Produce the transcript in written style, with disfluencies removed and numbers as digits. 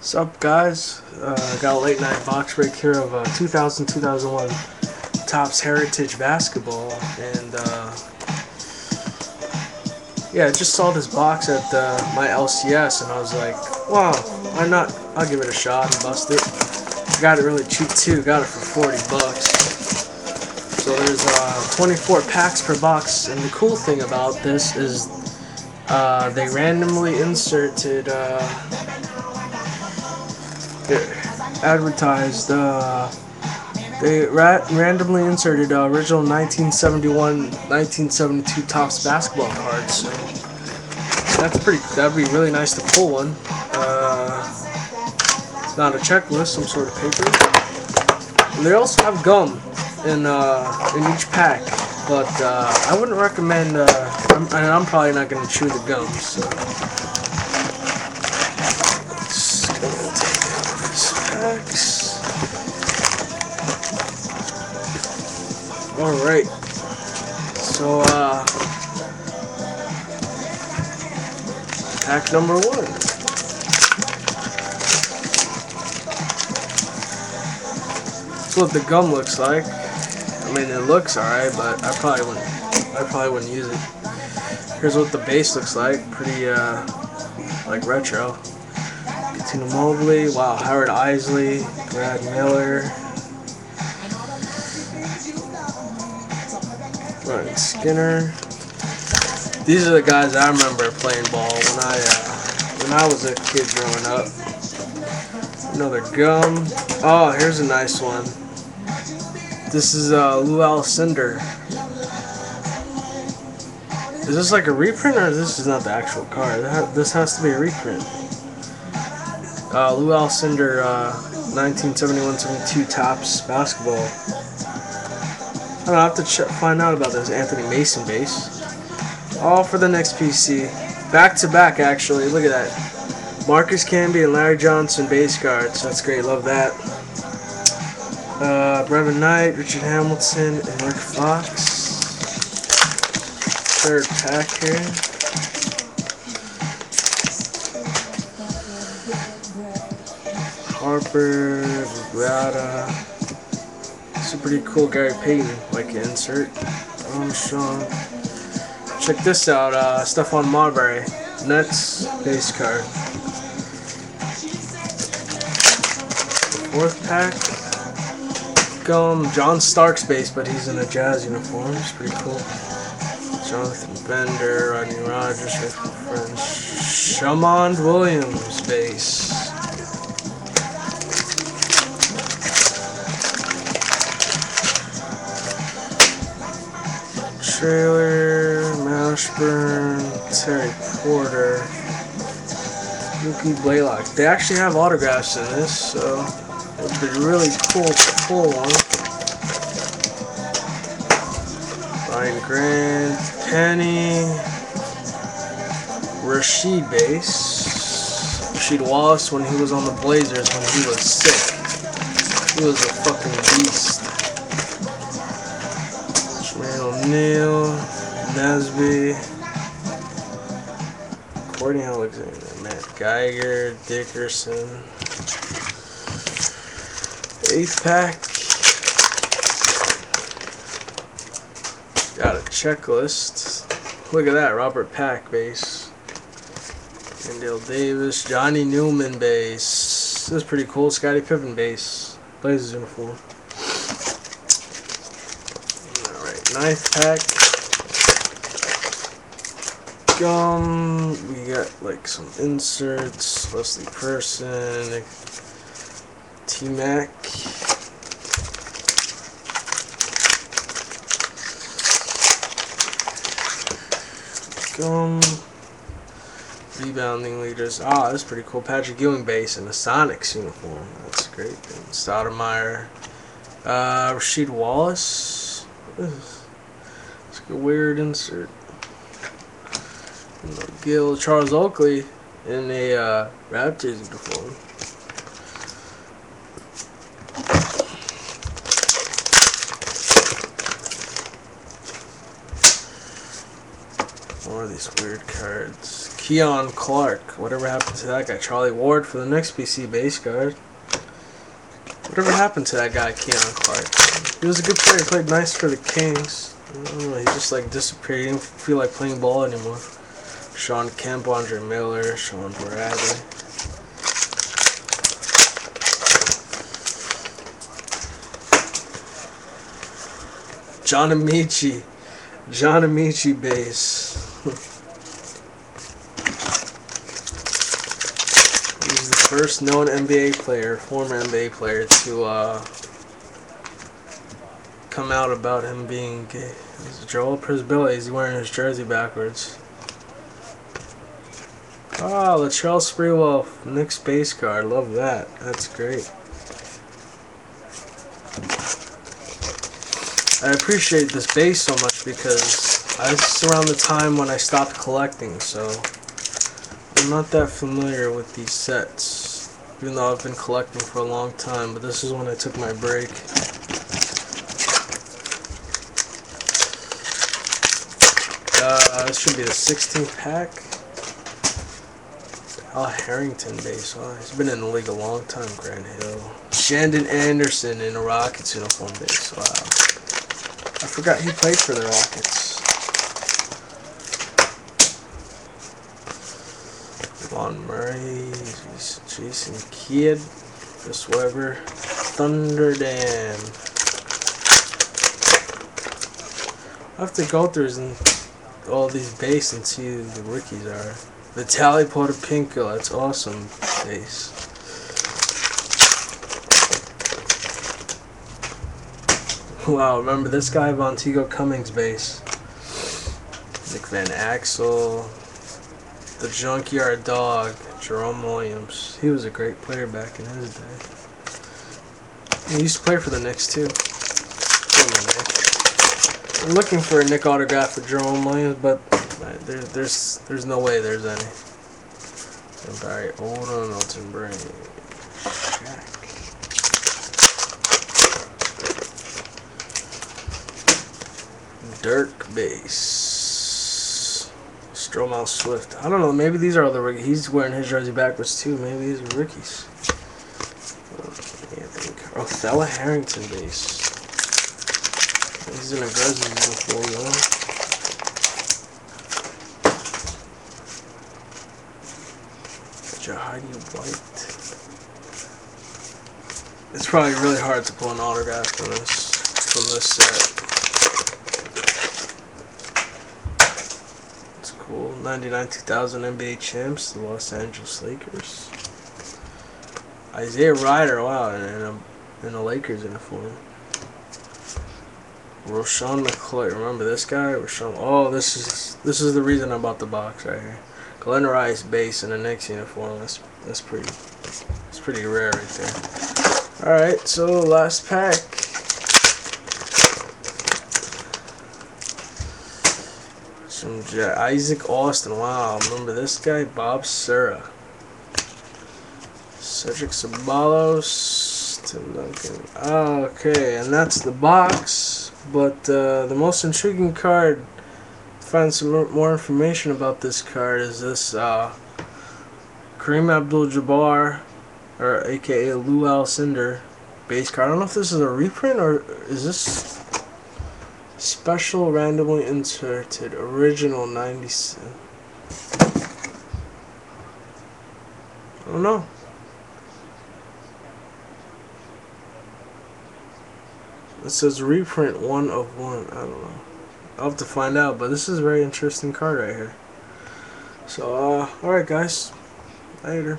What's up, guys? Got a late night box break here of 2000-2001 Topps Heritage Basketball, and yeah, I just saw this box at my LCS, and I was like, wow, why not? I'll give it a shot and bust it. Got it really cheap too. Got it for $40. So there's 24 packs per box, and the cool thing about this is they randomly inserted. Advertised. They randomly inserted original 1971-1972 Topps basketball cards. So that'd be really nice to pull one. It's not a checklist, some sort of paper. And they also have gum in each pack, but I wouldn't recommend. I'm probably not going to chew the gum. So. Alright, so pack number 1. That's what the gum looks like. I mean, it looks alright, but I probably wouldn't use it. Here's what the base looks like. Pretty like retro. Tina Mobley, wow, Howard Isley, Brad Miller, Ryan Skinner. These are the guys I remember playing ball when I was a kid growing up. Another gum. Oh, here's a nice one. This is Lew Alcindor. Is this like a reprint, or this is not the actual card? This has to be a reprint. Lew Alcindor, 1971-72 Topps basketball. I don't know, I have to find out about this Anthony Mason base. All for the next PC. Back to back, actually. Look at that. Marcus Camby and Larry Johnson base cards. That's great. Love that. Brevin Knight, Richard Hamilton, and Rick Fox. Third pack here. Harper, Guada. This is a pretty cool Gary Payton, like an insert. Armstrong. Check this out, Stephon Marbury, Nets base card. Fourth pack. Gum, John Starks base, but he's in a Jazz uniform. It's pretty cool. Jonathan Bender, Rodney Rogers, French. Shamond Williams base. Trailer, Mashburn, Terry Porter, Mookie Blaylock. They actually have autographs in this, so it would be really cool to pull one. Ryan Grant, Penny, Rasheed base. Rasheed Wallace when he was on the Blazers when he was sick. He was a fucking beast. Neil, Nesby, Courtney Alexander, Matt Geiger, Dickerson. 8th pack. Got a checklist. Look at that, Robert Pack base. Dale Davis, Johnny Newman base. This is pretty cool. Scottie Pippen base. Blazers uniform. 9th pack. Gum. We got like some inserts. Leslie Person. T-Mac. Gum. Rebounding leaders. Ah, that's pretty cool. Patrick Ewing base in a Sonics uniform. That's great. And Stoudemire. Rasheed Wallace. It's a weird insert. Gil, Charles Oakley in a Raptors uniform. More of these weird cards. Keon Clark. Whatever happened to that guy? Charlie Ward for the next PC base card. Whatever happened to that guy, Keon Clark? He was a good player. He played nice for the Kings. I don't know, he just like disappeared. He didn't feel like playing ball anymore. Sean Kemp, Andre Miller, Sean Bradley. John Amici base. He's the first known NBA player, former NBA player, to come out about him being gay. This is Joel Przybilla. He's wearing his jersey backwards. Ah, Latrell Sprewell, Knicks base card. Love that. That's great. I appreciate this base so much because this is around the time when I stopped collecting, so I'm not that familiar with these sets, even though I've been collecting for a long time, but this is when I took my break. This should be the 16th pack. Al Harrington base. Wow, he's been in the league a long time. Grant Hill. Shandon Anderson in a Rockets uniform base. Wow. I forgot he played for the Rockets. Von Murray. Jason Kidd. Chris Webber. Thunder Dan. I have to go through all these base and see who the rookies are. Vitaly Potapenko, that's awesome base. Wow, remember this guy, Vonteego Cummings base. Nick Van Axel, the Junkyard Dog, Jerome Williams. He was a great player back in his day. He used to play for the Knicks too. I'm looking for a Nick autograph for Jerome Williams, but there's no way there's any. And Barry Odom, Milton Brain, Shaq. Dirk base. Stromile Swift. I don't know, maybe these are all the rookies. He's wearing his jersey backwards too. Maybe these are rookies. Othello Harrington base. He's in a Grizzlies uniform though. Jahidi White. It's probably really hard to pull an autograph from this set. It's cool. 99-2000 NBA champs, the Los Angeles Lakers. Isaiah Ryder, wow, in a Lakers uniform. Roshan McCoy, remember this guy? Roshan. Oh, this is the reason I bought the box right here. Glenn Rice base in a Knicks uniform. That's pretty rare right there. All right, so last pack. Some Isaac Austin. Wow, remember this guy? Bob Sura. Cedric Ceballos. Tim Duncan. Okay, and that's the box. But the most intriguing card, to find some more information about this card, is this Kareem Abdul-Jabbar, or aka Lew Alcindor, base card. I don't know if this is a reprint or is this special randomly inserted original 97. I don't know. It says reprint 1 of 1. I don't know. I'll have to find out, but this is a very interesting card right here. So, alright guys. Later.